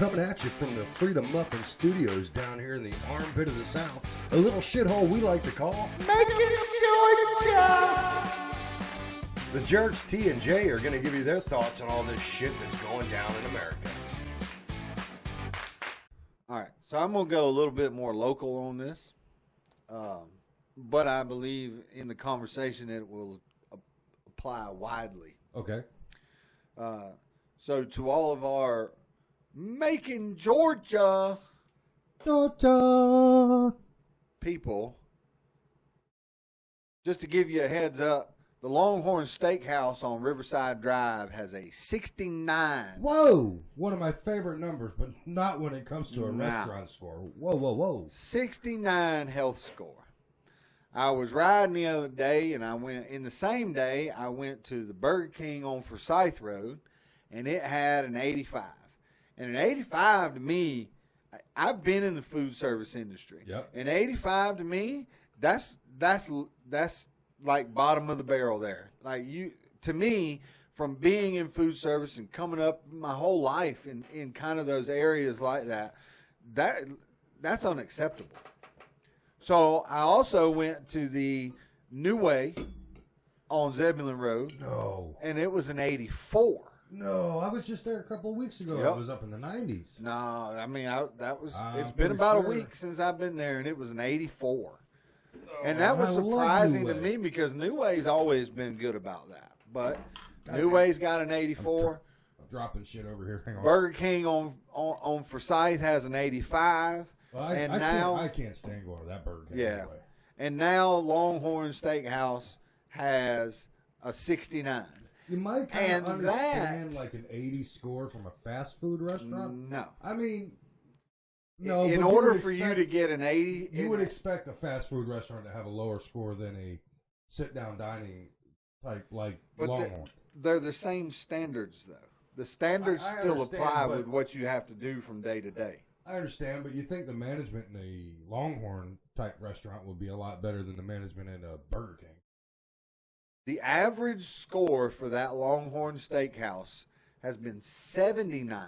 coming at you from the Freedom Muffin Studios down here in the armpit of the South, a little shithole we like to call Making Georgia. The Jerks T and J are going to give you their thoughts on all this shit that's going down in America. All right, so I'm going to go a little bit more local on this, but I believe in the conversation it will apply widely. Okay. So to all of our Making Georgia people, just to give you a heads up, the Longhorn Steakhouse on Riverside Drive has a 69. Whoa! One of my favorite numbers, but not when it comes to a restaurant score. Whoa. 69 health score. I was riding the other day, and I went to the Burger King on Forsyth Road, and it had an 85. And an 85 to me, I've been in the food service industry. Yep. An 85 to me, that's like bottom of the barrel there. Like to me, from being in food service and coming up my whole life in kind of those areas like that's unacceptable. So I also went to the New Way on Zebulon Road. No. And it was an 84. No, I was just there a couple of weeks ago. Yep. It was up in the 90s. No, I mean, it's been pretty about a sure. week since I've been there, and it was an 84. And Oh, that was I love surprising New to Way. me because New Way's always been good about that. But New Way's got an 84. I'm dropping shit over here. Hang on. Burger King on Forsyth has an 85. Well, I can't stand going to that Burger King. Yeah. Anyway. And now Longhorn Steakhouse has a 69. You might kind of And understand that- like an 80 score from a fast food restaurant. No. I mean, no. In but you order would for you expect- to get an 80, you would expect a fast food restaurant to have a lower score than a sit-down dining type like But Longhorn. they're the same standards, though. The standards I still understand, apply but- with what you have to do from day to day. I understand, but you think the management in a Longhorn type restaurant would be a lot better than the management in a Burger King. The average score for that Longhorn Steakhouse has been 79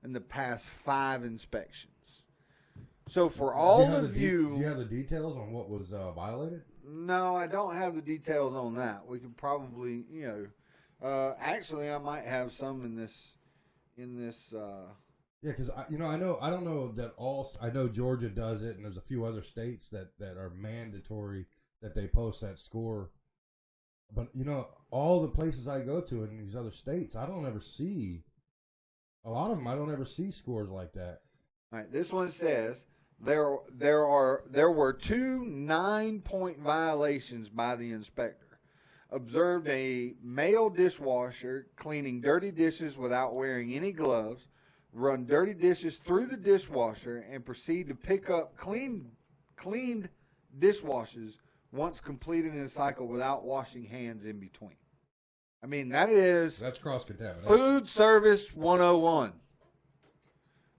in the past 5 inspections. So for all of do you... you have the details on what was violated? No, I don't have the details on that. We could probably, actually, I might have some in this. Yeah, because I don't know that I know Georgia does it, and there's a few other states that are mandatory that they post that score. But all the places I go to in these other states, I don't ever see. A lot of them, I don't ever see scores like that. All right, this one says there were 2 9-point violations by the inspector. Observed a male dishwasher cleaning dirty dishes without wearing any gloves, run dirty dishes through the dishwasher, and proceed to pick up cleaned dishwashes once completed in a cycle without washing hands in between. I mean, that's cross-contamination. Food Service 101.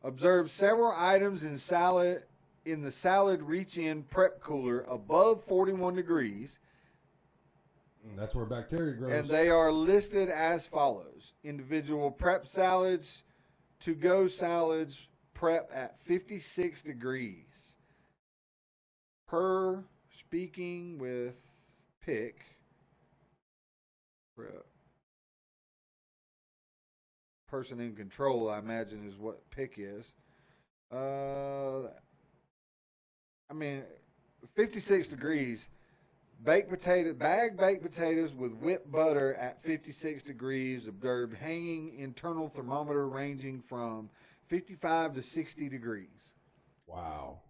Observed several items in the salad reach-in prep cooler above 41 degrees. That's where bacteria grows. And they are listed as follows. Individual prep salads, to-go salads, prep at 56 degrees. Per speaking with pick, prep. Person in control, I imagine, is what pick is. 56 degrees. Bagged baked potatoes with whipped butter at 56 degrees. Observed hanging internal thermometer ranging from 55 to 60 degrees. Wow.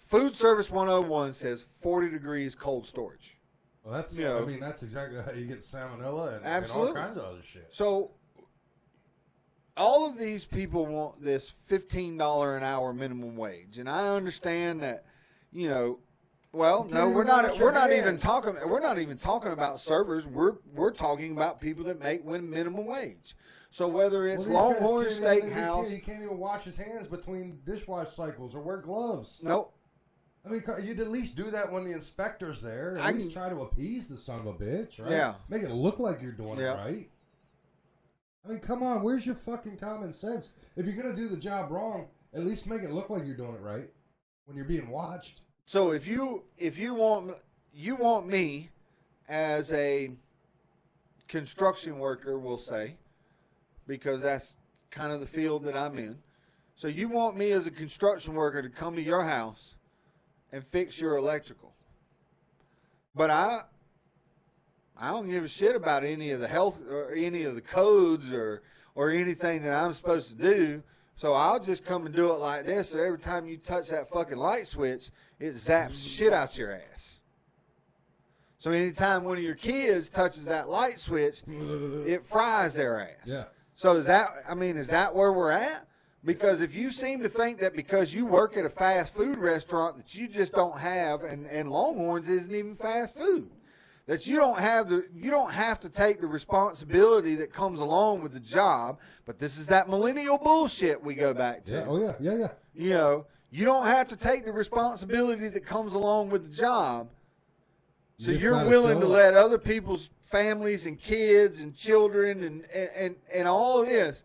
Food Service 101 says 40 degrees cold storage. Well, that's exactly how you get salmonella and all kinds of other shit. So, all of these people want this $15 an hour minimum wage, and I understand that, Well, no, we're not even talking about servers. We're talking about people that make minimum wage. So whether it's Longhorn Steakhouse, he can't even wash his hands between dishwash cycles or wear gloves. Nope. I mean, you'd at least do that when the inspector's there. At least try to appease the son of a bitch, right? Yeah. Make it look like you're doing it right. I mean, come on, where's your fucking common sense? If you're going to do the job wrong, at least make it look like you're doing it right when you're being watched. So if you want me as a construction worker, we'll say, because that's kind of the field that I'm in. So you want me as a construction worker to come to your house and fix your electrical. But I don't give a shit about any of the health or any of the codes or anything that I'm supposed to do. So I'll just come and do it like this. So every time you touch that fucking light switch, it zaps shit out your ass. So anytime one of your kids touches that light switch, it fries their ass. Yeah. So is that where we're at? Because if you seem to think that because you work at a fast food restaurant that you just don't have, and Longhorns isn't even fast food, that you don't have to take the responsibility that comes along with the job. But this is that millennial bullshit we go back to. Yeah. Oh yeah. You know, you don't have to take the responsibility that comes along with the job. So you're willing to let other people's families and kids and children and all of this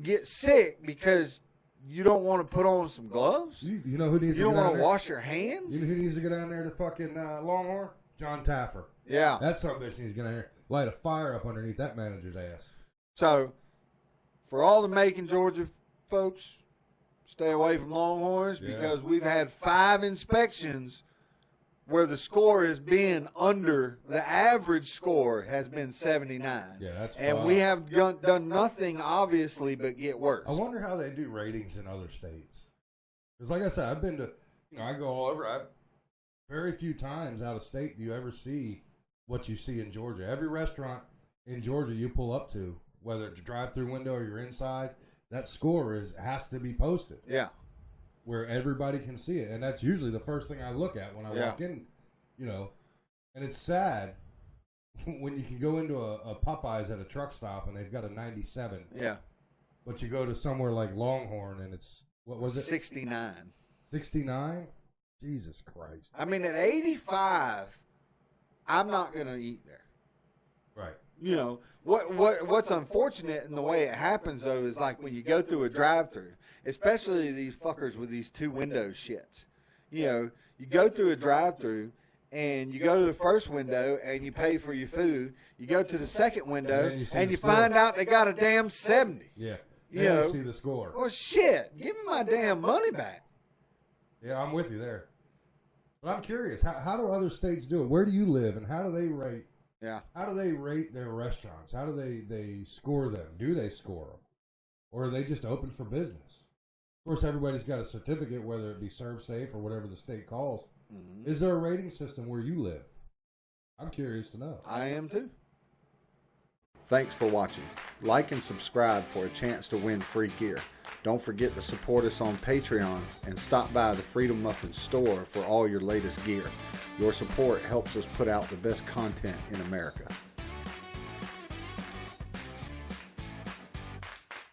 get sick because you don't want to put on some gloves? You know who needs You to don't get want down to there? wash your hands? You know who needs to go down there to fucking Longhorn? John Taffer. Yeah. That son of a bitch needs to get down there. Light a fire up underneath that manager's ass. So, for all the Macon, Georgia folks, stay away from Longhorns because we've had 5 inspections where the score has been under, the average score has been 79. Yeah, that's And fine. we have done nothing, obviously, but get worse. I wonder how they do ratings in other states. Because like I said, I've been to, I go all over. Very few times out of state do you ever see what you see in Georgia. Every restaurant in Georgia you pull up to, whether it's a drive-through window or you're inside, that score has to be posted. Yeah. Where everybody can see it. And that's usually the first thing I look at when I walk in, And it's sad when you can go into a Popeyes at a truck stop and they've got a 97. Yeah. But you go to somewhere like Longhorn and it's, what was it? 69. 69? Jesus Christ. I mean, at 85, I'm not going to eat there. Right. You know, what's unfortunate in the way it happens, though, is like when you go through a drive-through, especially these fuckers with these 2 window shits. You know, you go through a drive-through, and you go to the first window, and you pay for your food. You go to the second window, and you find out they got a damn 70. Yeah. You know, see the score. Well, shit, give me my damn money back. Yeah, I'm with you there. But I'm curious, how do other states do it? Where do you live, and how do they rate? Yeah. How do they rate their restaurants? How do they score them? Do they score them? Or are they just open for business? Of course, everybody's got a certificate, whether it be Serve Safe or whatever the state calls. Mm-hmm. Is there a rating system where you live? I'm curious to know. I am too. Thanks for watching. Like and subscribe for a chance to win free gear. Don't forget to support us on Patreon and stop by the Freedom Muffin store for all your latest gear. Your support helps us put out the best content in America.